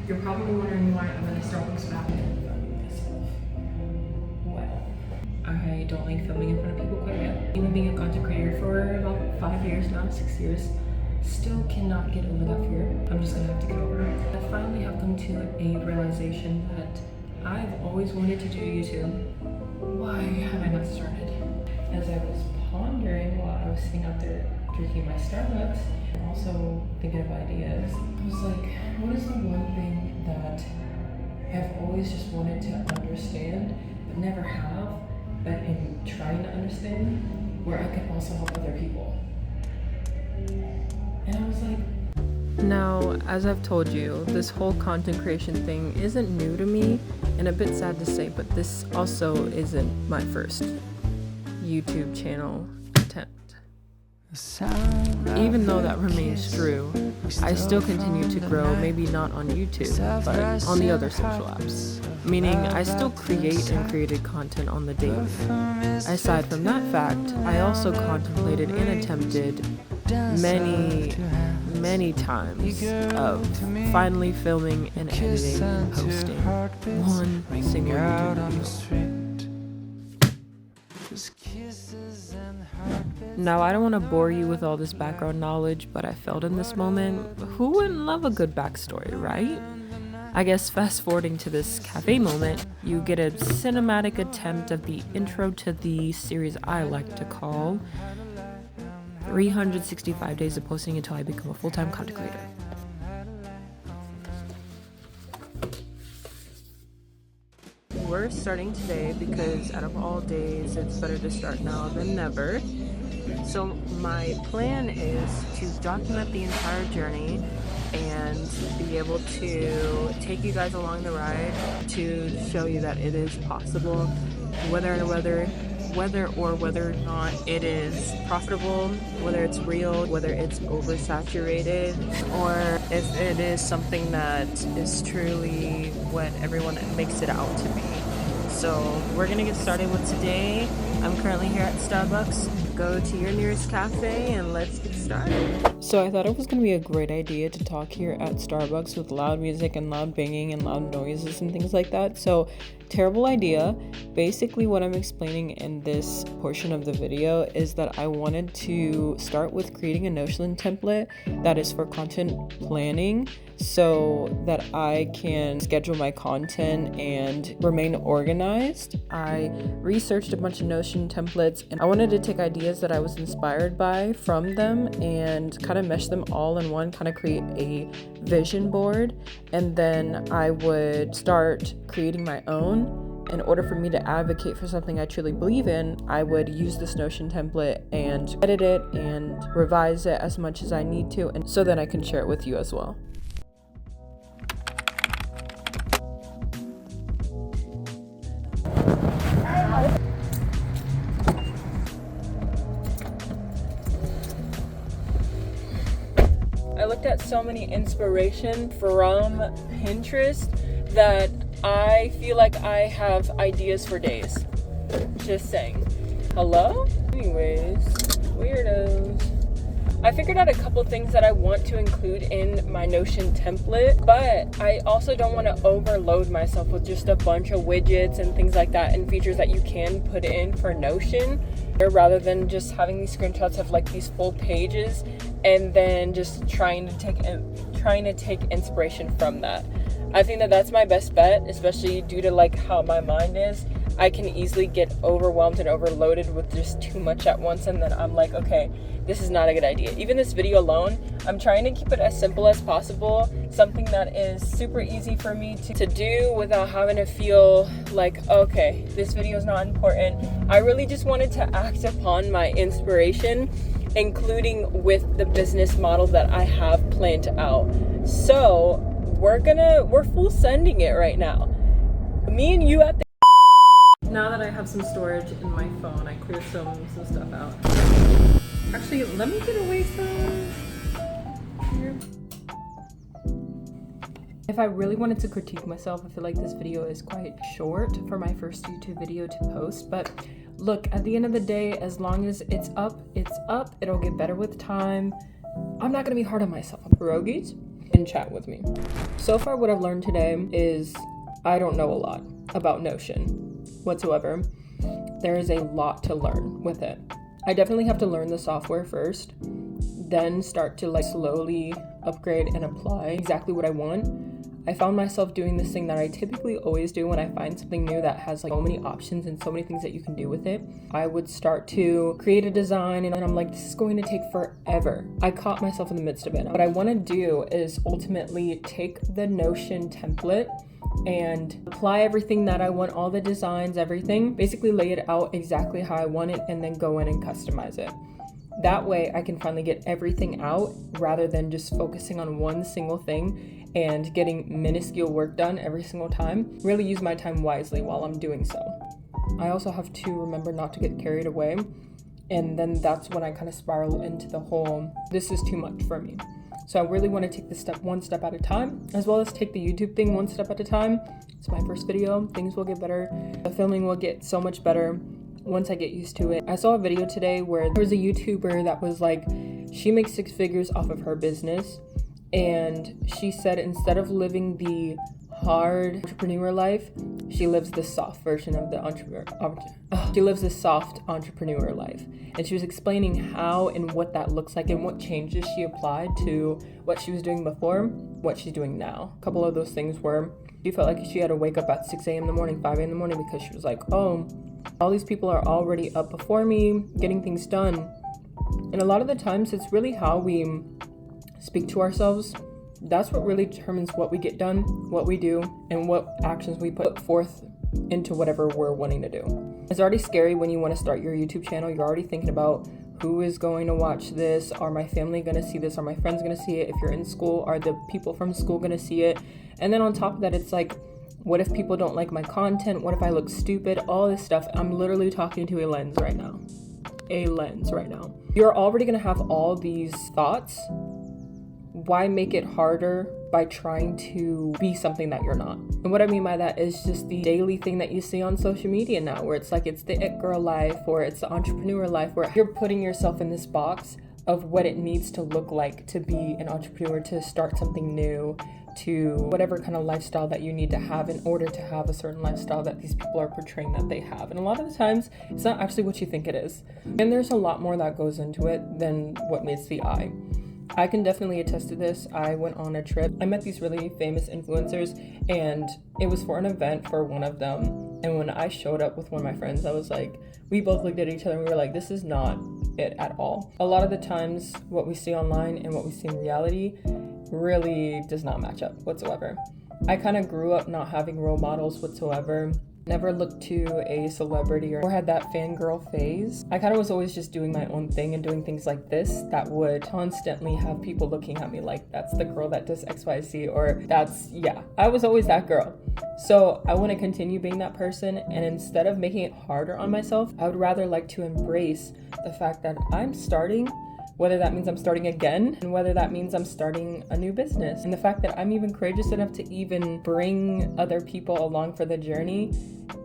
You're probably wondering why I'm in a Starbucks bathroom filming myself. Well, I don't like filming in front of people quite yet. Even being a content creator for about 5 years now, 6 years, still cannot get over that fear. I'm just gonna have to get over it. I finally have come to a realization that I've always wanted to do YouTube. Why have I not started? As I was pondering while I was sitting out there drinking my Starbucks, and also thinking of ideas, I was like, what is the one thing that I've always just wanted to understand, but never have, but in trying to understand, where I could also help other people? And I was like, now, as I've told you, this whole content creation thing isn't new to me, and a bit sad to say, but this also isn't my first YouTube channel attempt. Even though that remains true, I still continue to grow, maybe not on YouTube, but on the other social apps. Meaning, I still create and created content on the daily. Aside from that fact, I also contemplated and attempted many times of finally filming and editing and posting one single YouTube video. Now, I don't want to bore you with all this background knowledge, but I felt in this moment, who wouldn't love a good backstory, right? I guess fast forwarding to this cafe moment, you get a cinematic attempt of the intro to the series I like to call 365 Days of Posting Until I Become a Full-Time Content Creator. We're starting today because out of all days, it's better to start now than never. So my plan is to document the entire journey and be able to take you guys along the ride to show you that it is possible, whether or not it is profitable, whether it's real, whether it's oversaturated, or if it is something that is truly what everyone makes it out to be. So we're gonna get started with today. I'm currently here at Starbucks. Go to your nearest cafe and let's get started. So I thought it was gonna be a great idea to talk here at Starbucks with loud music and loud banging and loud noises and things like that. So terrible idea. Basically what I'm explaining in this portion of the video is that I wanted to start with creating a Notion template that is for content planning so that I can schedule my content and remain organized. I researched a bunch of Notion templates and I wanted to take ideas that I was inspired by from them and kind of mesh them all in one, kind of create a vision board, and then I would start creating my own. In order for me to advocate for something I truly believe in, I would use this Notion template and edit it and revise it as much as I need to, and so that I can share it with you as well. I looked at so many inspiration from Pinterest that I feel like I have ideas for days. Just saying. Hello? Anyways, weirdos. I figured out a couple things that I want to include in my Notion template, but I also don't want to overload myself with just a bunch of widgets and things like that and features that you can put in for Notion, rather than just having these screenshots of like these full pages and then just trying to take inspiration from that. I think that that's my best bet, especially due to like how my mind is. I can easily get overwhelmed and overloaded with just too much at once, and then I'm like, okay, this is not a good idea. Even this video alone, I'm trying to keep it as simple as possible, something that is super easy for me to do without having to feel like, okay, this video is not important. I really just wanted to act upon my inspiration, including with the business model that I have planned out. So we're full sending it right now. Me and you at the now that I have some storage in my phone, I cleared some stuff out. Actually, let me get away from here. If I really wanted to critique myself, I feel like this video is quite short for my first YouTube video to post, but look, at the end of the day, as long as it's up, it'll get better with time. I'm not gonna be hard on myself. Pierogies. and chat with me. So far, what I've learned today is I don't know a lot about Notion whatsoever. There is a lot to learn with it. I definitely have to learn the software first, then start to slowly upgrade and apply exactly what I want. I found myself doing this thing that I typically always do when I find something new that has so many options and so many things that you can do with it. I would start to create a design and I'm like, this is going to take forever. I caught myself in the midst of it. What I want to do is ultimately take the Notion template and apply everything that I want, all the designs, everything, basically lay it out exactly how I want it and then go in and customize it. That way I can finally get everything out rather than just focusing on one single thing and getting minuscule work done every single time. Really use my time wisely while I'm doing so. I also have to remember not to get carried away, and then that's when I kind of spiral into the whole, this is too much for me. So I really want to take this step one step at a time, as well as take the YouTube thing one step at a time. It's my first video, things will get better. The filming will get so much better once I get used to it. I saw a video today where there was a YouTuber that was like, she makes 6 figures off of her business, and she said instead of living the hard entrepreneur life, she lives the soft version of the she lives the soft entrepreneur life. And she was explaining how and what that looks like and what changes she applied to what she was doing before, what she's doing now. A couple of those things were, she felt like she had to wake up at 6 a.m. in the morning, 5 a.m. in the morning, because she was like, oh, all these people are already up before me, getting things done. And a lot of the times it's really how we speak to ourselves. That's what really determines what we get done, what we do, and what actions we put forth into whatever we're wanting to do. It's already scary when you want to start your YouTube channel. You're already thinking about who is going to watch this? Are my family going to see this? Are my friends going to see it? If you're in school, are the people from school going to see it? And then on top of that, it's like, what if people don't like my content? What if I look stupid? All this stuff. I'm literally talking to a lens right now. You're already going to have all these thoughts. Why make it harder by trying to be something that you're not? And what I mean by that is just the daily thing that you see on social media now, where it's like it's the it girl life or it's the entrepreneur life, where you're putting yourself in this box of what it needs to look like to be an entrepreneur, to start something new, to whatever kind of lifestyle that you need to have in order to have a certain lifestyle that these people are portraying that they have. And a lot of the times it's not actually what you think it is. And there's a lot more that goes into it than what meets the eye. I can definitely attest to this. I went on a trip. I met these really famous influencers, and it was for an event for one of them. And when I showed up with one of my friends, I was like, we both looked at each other and we were like, this is not it at all. A lot of the times what we see online and what we see in reality really does not match up whatsoever. I kind of grew up not having role models whatsoever. Never looked to a celebrity or had that fangirl phase. I kind of was always just doing my own thing and doing things like this that would constantly have people looking at me like, that's the girl that does XYZ, or I was always that girl. So I want to continue being that person, and instead of making it harder on myself, I would rather like to embrace the fact that I'm starting, whether that means I'm starting again, and whether that means I'm starting a new business. And the fact that I'm even courageous enough to even bring other people along for the journey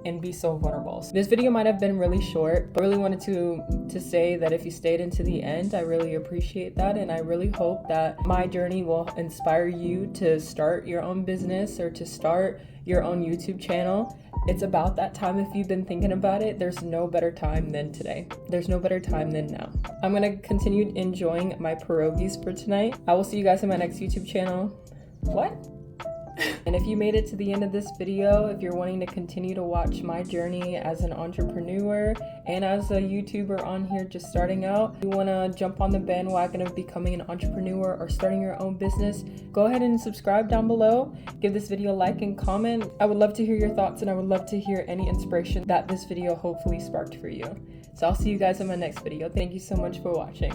and be so vulnerable. So this video might have been really short, but I really wanted to say that if you stayed into the end, I really appreciate that. And I really hope that my journey will inspire you to start your own business or to start your own YouTube channel. It's about that time. If you've been thinking about it, there's no better time than today. There's no better time than now. I'm gonna continue enjoying my pierogies for tonight. I will see you guys in my next YouTube channel. What? And if you made it to the end of this video, if you're wanting to continue to watch my journey as an entrepreneur and as a YouTuber on here just starting out, you want to jump on the bandwagon of becoming an entrepreneur or starting your own business, go ahead and subscribe down below. Give this video a like and comment. I would love to hear your thoughts, and I would love to hear any inspiration that this video hopefully sparked for you. So I'll see you guys in my next video. Thank you so much for watching.